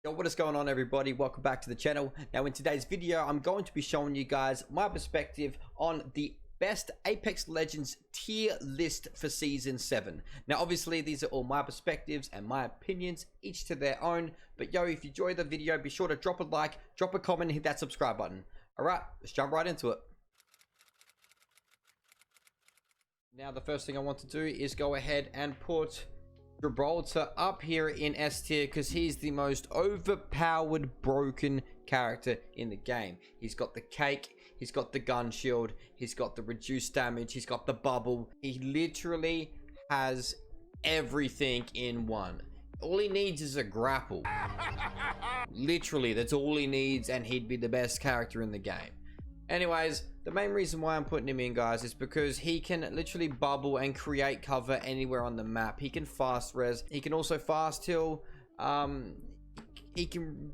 Yo, what is going on, everybody? Welcome back to the channel. Now in today's video, I'm going to be showing you guys my perspective on the best Apex Legends tier list for season 7. Now obviously these are all my perspectives and my opinions, each to their own, but yo, if you enjoyed the video, be sure to drop a like, drop a comment, and hit that subscribe button. All right, let's jump right into it. Now the first thing I want to do is go ahead and put Gibraltar up here in S tier because he's the most overpowered broken character in the game. He's got the cake, he's got the gun shield, he's got the reduced damage, he's got the bubble. He literally has everything in one. All he needs is a grapple. Literally, that's all he needs, and he'd be the best character in the game. Anyways, the main reason why I'm putting him in, guys, is because he can literally bubble and create cover anywhere on the map. He can fast res, he can also fast heal, he can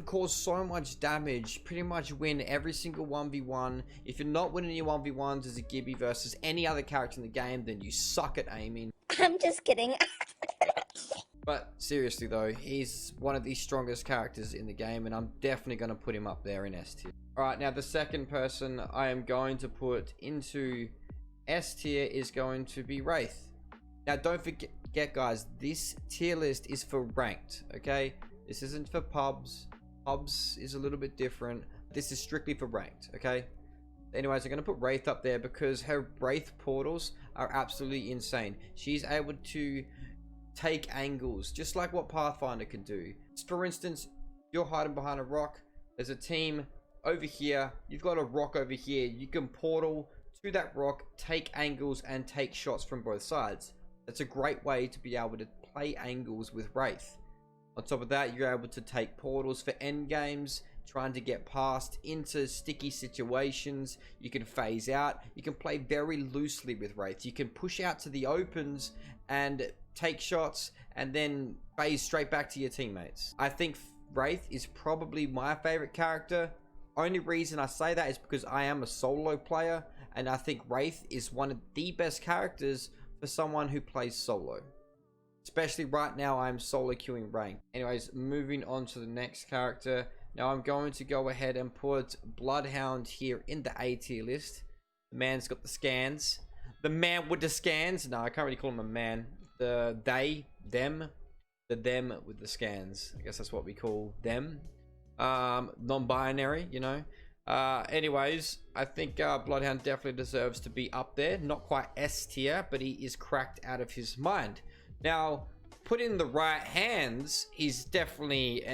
cause so much damage, pretty much win every single 1v1. If you're not winning your 1v1s as a Gibby versus any other character in the game, then you suck at aiming. I'm just kidding. But seriously though, he's one of the strongest characters in the game, and I'm definitely going to put him up there in S tier. Alright, now the second person I am going to put into S tier is going to be Wraith. Now don't forget, guys, this tier list is for ranked, okay? This isn't for pubs. Pubs is a little bit different. This is strictly for ranked, okay? Anyways, I'm going to put Wraith up there because her Wraith portals are absolutely insane. She's able to take angles just like what Pathfinder can do. For instance, you're hiding behind a rock, there's a team over here, you've got a rock over here, you can portal to that rock, take angles and take shots from both sides. That's a great way to be able to play angles with Wraith. On top of that, you're able to take portals for end games, trying to get past into sticky situations. You can phase out, you can play very loosely with Wraith. You can push out to the opens and take shots and then phase straight back to your teammates. I think Wraith is probably my favorite character. Only reason I say that is because I am a solo player, and I think Wraith is one of the best characters for someone who plays solo. Especially right now, I'm solo queuing rank. Anyways, moving on to the next character. Now I'm going to go ahead and put Bloodhound here in the A tier list. The man's got the scans. The man with the scans. No, I can't really call him a man. The they, them. The them with the scans. I guess that's what we call them. Non-binary, you know. Anyways, I think Bloodhound definitely deserves to be up there. Not quite S tier, but he is cracked out of his mind. Now, put in the right hands, he's definitely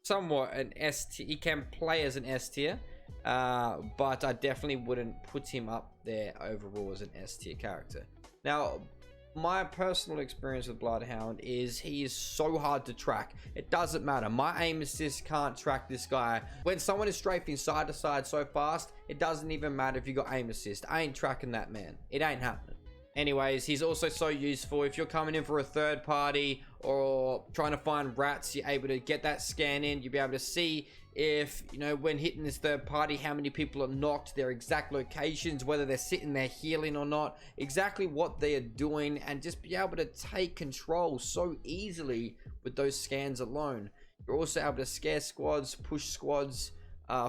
somewhat an S tier. He can play as an S tier, but I definitely wouldn't put him up there overall as an S tier character. Now, my personal experience with Bloodhound is he is so hard to track. It doesn't matter. My aim assist can't track this guy. When someone is strafing side to side so fast, it doesn't even matter if you got aim assist. I ain't tracking that man. It ain't happening. Anyways, he's also so useful if you're coming in for a third party or trying to find rats. You're able to get that scan in. You'll be able to see if, you know, when hitting this third party, how many people are knocked, their exact locations, whether they're sitting there healing or not, exactly what they are doing, and just be able to take control so easily with those scans alone. You're also able to scare squads, push squads,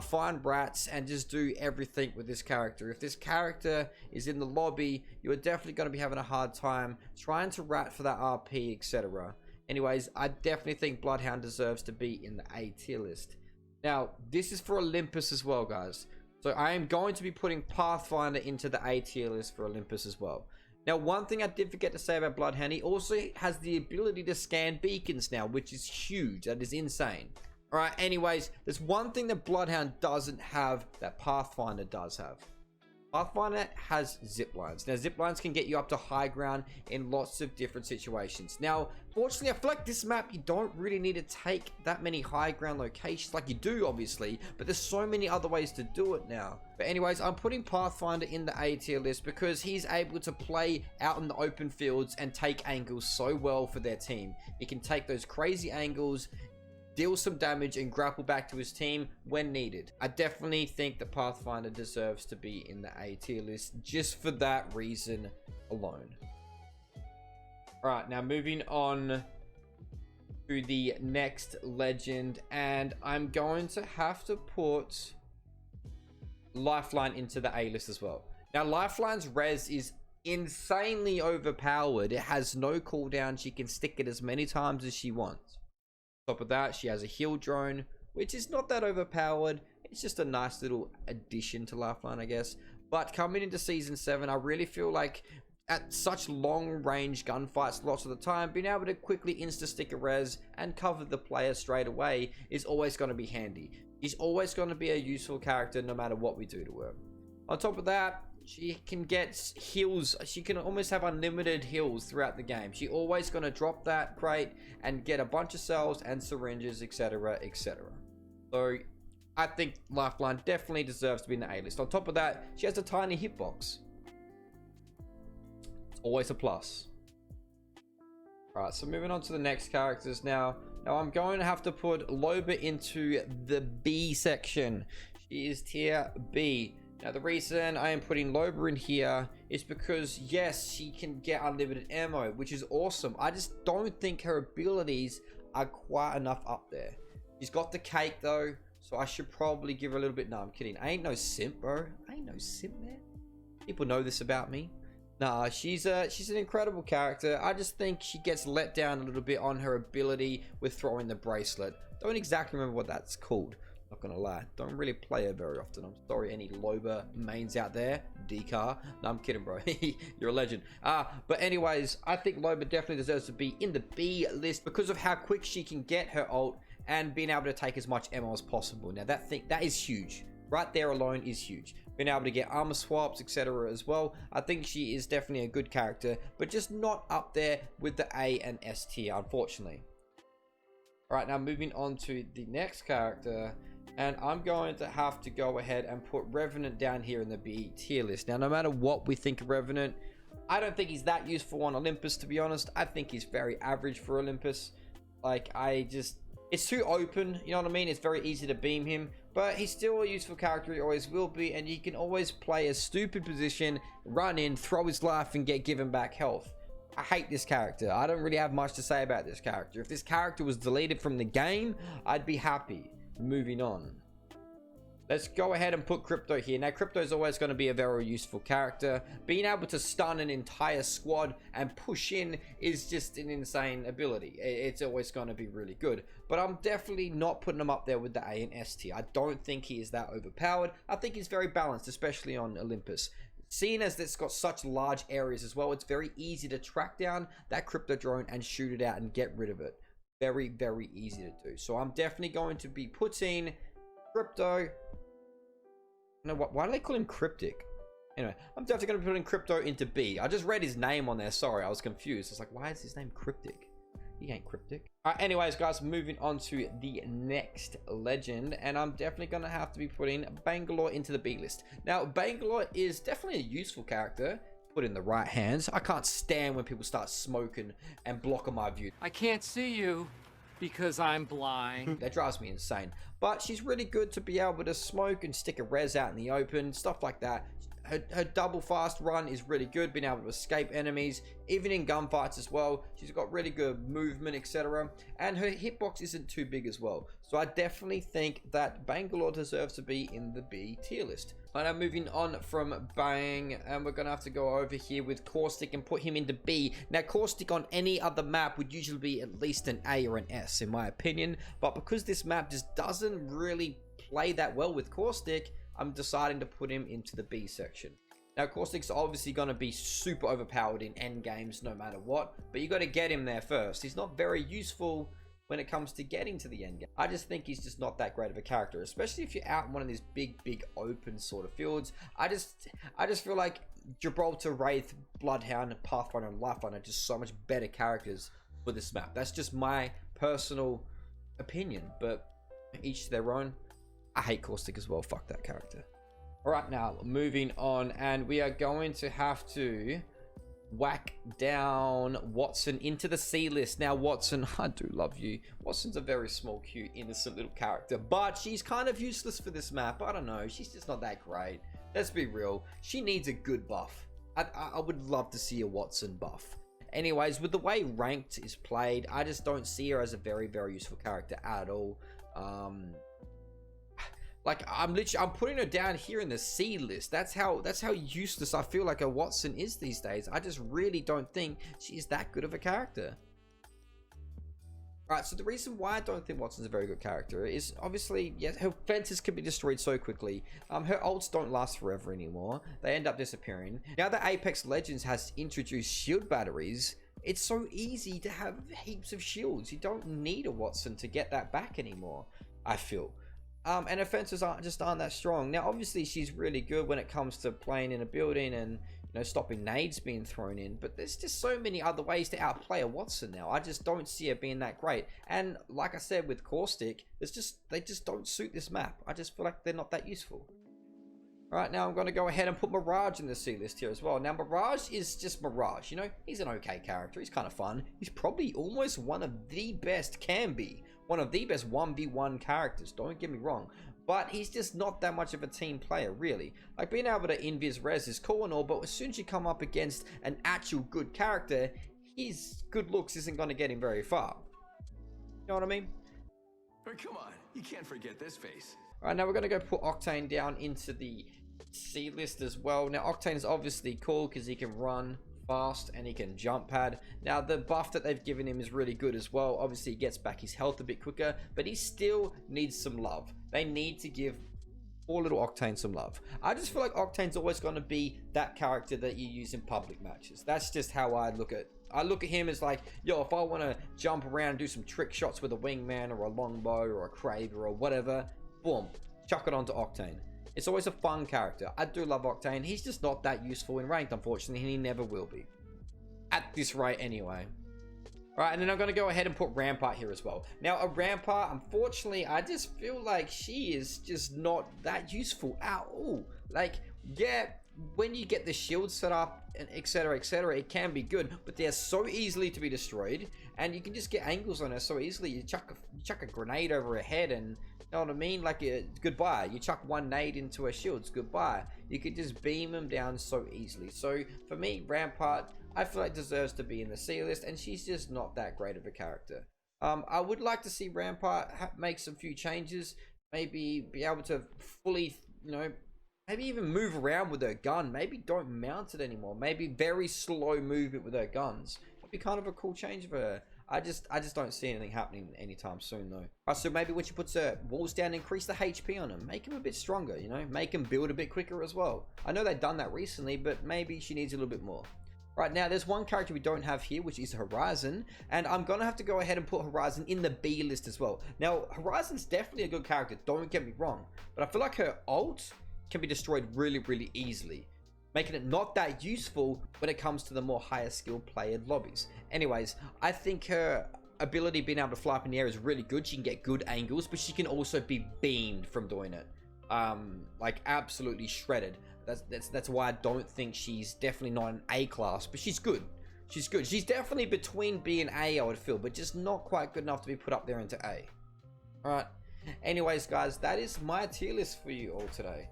find rats, and just do everything with this character. If this character is in the lobby, you're definitely going to be having a hard time trying to rat for that RP, etc. Anyways, I definitely think Bloodhound deserves to be in the A tier list. Now, this is for Olympus as well, guys. So I am going to be putting Pathfinder into the A tier list for Olympus as well. Now, one thing I did forget to say about Bloodhound, he also has the ability to scan beacons now, which is huge. That is insane. Alright, anyways, there's one thing that Bloodhound doesn't have that Pathfinder does have. Pathfinder has zip lines. Now, zip lines can get you up to high ground in lots of different situations. Now, fortunately, I feel like this map, you don't really need to take that many high ground locations. Like you do, obviously, but there's so many other ways to do it now. But anyways, I'm putting Pathfinder in the A tier list because he's able to play out in the open fields and take angles so well for their team. He can take those crazy angles, deal some damage, and grapple back to his team when needed. I definitely think that Pathfinder deserves to be in the A tier list just for that reason alone. Alright, now moving on to the next legend, and I'm going to have to put Lifeline into the A-list as well. Now, Lifeline's res is insanely overpowered. It has no cooldown. She can stick it as many times as she wants. On top of that, she has a heal drone, which is not that overpowered. It's just a nice little addition to Lifeline, I guess. But coming into Season 7, I really feel like at such long range gunfights lots of the time, being able to quickly insta-stick a res and cover the player straight away is always going to be handy. She's always going to be a useful character no matter what we do to her. On top of that, she can get heals. She can almost have unlimited heals throughout the game. She's always going to drop that crate and get a bunch of cells and syringes, etc, etc. So I think Lifeline definitely deserves to be in the A-list. On top of that, she has a tiny hitbox. It's always a plus. Alright, so moving on to the next characters now. Now I'm going to have to put Loba into the B section. She is tier B. Now the reason I am putting Loba in here is because yes, she can get unlimited ammo, which is awesome. I just don't think her abilities are quite enough up there. She's got the cake though, so I should probably give her a little bit. No, I'm kidding. I ain't no simp, bro. I ain't no simp, man. People know this about me. Nah, she's an incredible character. I just think she gets let down a little bit on her ability with throwing the bracelet. Don't exactly remember what that's called. Not gonna lie, don't really play her very often. I'm sorry, any Loba mains out there. D-car. No, I'm kidding, bro. You're a legend. But anyways, I think Loba definitely deserves to be in the B list because of how quick she can get her ult and being able to take as much ammo as possible. Now that is huge. Right there alone is huge. Being able to get armor swaps, etc. as well. I think she is definitely a good character, but just not up there with the A and S tier, unfortunately. Alright, now moving on to the next character. And I'm going to have to go ahead and put Revenant down here in the B tier list. Now, no matter what we think of Revenant, I don't think he's that useful on Olympus, to be honest. I think he's very average for Olympus. Like, it's too open, you know what I mean? It's very easy to beam him, but he's still a useful character. He always will be, and he can always play a stupid position, run in, throw his life, and get given back health. I hate this character. I don't really have much to say about this character. If this character was deleted from the game, I'd be happy. Moving on, let's go ahead and put Crypto here. Now Crypto is always going to be a very useful character. Being able to stun an entire squad and push in is just an insane ability. It's always going to be really good, but I'm definitely not putting him up there with the A and S tier. I don't think he is that overpowered. I think he's very balanced, especially on Olympus. Seeing as it's got such large areas as well, it's very easy to track down that Crypto drone and shoot it out and get rid of it. Very, very easy to do. So I'm definitely going to be putting Crypto. No, why do they call him Cryptic? Anyway, I'm definitely going to be putting Crypto into B. I just read his name on there. Sorry, I was confused. It's like, why is his name Cryptic? He ain't Cryptic. Alright, anyways, guys, moving on to the next legend. And I'm definitely going to have to be putting Bangalore into the B list. Now, Bangalore is definitely a useful character. Put in the right hands. I can't stand when people start smoking and blocking my view. I can't see you because I'm blind. That drives me insane. But she's really good to be able to smoke and stick a res out in the open, stuff like that. Her double fast run is really good, being able to escape enemies, even in gunfights as well. She's got really good movement, etc. And her hitbox isn't too big as well. So I definitely think that Bangalore deserves to be in the B tier list. And now moving on from Bang, and we're going to have to go over here with Caustic and put him into B. Now Caustic on any other map would usually be at least an A or an S in my opinion. But because this map just doesn't really play that well with Caustic, I'm deciding to put him into the B section. Now, Caustic's obviously going to be super overpowered in end games no matter what, but you got to get him there first. He's not very useful when it comes to getting to the end game. I just think he's just not that great of a character, especially if you're out in one of these big open sort of fields. I just feel like Gibraltar, Wraith, Bloodhound, Pathfinder, and Lifeline are just so much better characters for this map. That's just my personal opinion, but each to their own. I hate Caustic as well. Fuck that character. Alright, now moving on, and we are going to have to whack down Watson into the C list. Now Watson, I do love you. Watson's a very small, cute, innocent little character, but she's kind of useless for this map. I don't know. She's just not that great. Let's be real. She needs a good buff. I would love to see a Watson buff. anyways, with the way ranked is played, I just don't see her as a very, very useful character at all. Like I'm putting her down here in the C list. That's how useless I feel like a Watson is these days. I just really don't think she's that good of a character. Alright, so the reason why I don't think Watson's a very good character is obviously, yes, her fences can be destroyed so quickly. Her ults don't last forever anymore. They end up disappearing. Now that Apex Legends has introduced shield batteries, it's so easy to have heaps of shields. You don't need a Watson to get that back anymore, I feel. And her fences aren't that strong. Now, obviously, she's really good when it comes to playing in a building and, you know, stopping nades being thrown in, but there's just so many other ways to outplay a Watson now. I just don't see it being that great. And like I said with Caustic, they just don't suit this map. I just feel like they're not that useful. Alright, now I'm going to go ahead and put Mirage in the C list here as well. Now, Mirage is just Mirage, you know? He's an okay character. He's kind of fun. He's probably almost one of the best, can be one of the best 1v1 characters, don't get me wrong. But he's just not that much of a team player, really. Like, being able to invis res is cool and all, but as soon as you come up against an actual good character, his good looks isn't going to get him very far. You know what I mean? But come on, you can't forget this face. Alright, now we're going to go put Octane down into the C list as well. Now, Octane is obviously cool because he can run fast and he can jump pad. Now, the buff that they've given him is really good as well. Obviously, he gets back his health a bit quicker, but he still needs some love. They need to give poor little Octane some love. I just feel like Octane's always going to be that character that you use in public matches. That's just how I look at him as like, yo, if I want to jump around and do some trick shots with a wingman or a longbow or a Kraber or whatever, boom, chuck it onto Octane. It's always a fun character. I do love Octane. He's just not that useful in ranked, unfortunately, and he never will be. At this rate, anyway. Alright, and then I'm going to go ahead and put Rampart here as well. Now, a Rampart, unfortunately, I just feel like she is just not that useful at all. Like, yeah, when you get the shield set up, and etc., it can be good, but they're so easily to be destroyed, and you can just get angles on her so easily. You chuck a grenade over her head, and you know what I mean? Like, goodbye. You chuck one nade into her shields, goodbye. You could just beam them down so easily. So, for me, Rampart, I feel like deserves to be in the C list, and she's just not that great of a character. I would like to see Rampart make some few changes, maybe be able to fully, you know, maybe even move around with her gun. Maybe don't mount it anymore. Maybe very slow movement with her guns. It'd be kind of a cool change for her. I just don't see anything happening anytime soon though. Alright, so maybe when she puts her walls down, increase the HP on him. Make him a bit stronger, you know? Make him build a bit quicker as well. I know they've done that recently, but maybe she needs a little bit more. Right, now there's one character we don't have here, which is Horizon, and I'm gonna have to go ahead and put Horizon in the B list as well. Now, Horizon's definitely a good character, don't get me wrong, but I feel like her ult can be destroyed really, really easily, making it not that useful when it comes to the more higher skill played lobbies. Anyways, I think her ability being able to fly up in the air is really good. She can get good angles, but she can also be beamed from doing it. Like absolutely shredded. That's why I don't think she's definitely not an A class, but she's good. She's good. She's definitely between B and A, I would feel, but just not quite good enough to be put up there into A. Alright. Anyways, guys, that is my tier list for you all today.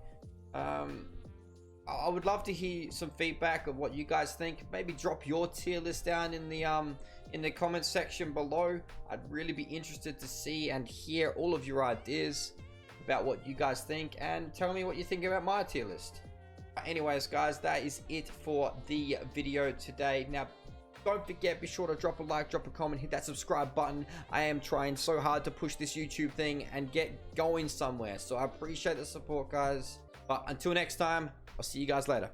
I would love to hear some feedback of what you guys think. Maybe drop your tier list down in the comments section below. I'd really be interested to see and hear all of your ideas about what you guys think, and tell me what you think about my tier list. Anyways, guys, that is it for the video today. Now, don't forget, be sure to drop a like, drop a comment, hit that subscribe button. I am trying so hard to push this YouTube thing and get going somewhere, so I appreciate the support, guys. But until next time, I'll see you guys later.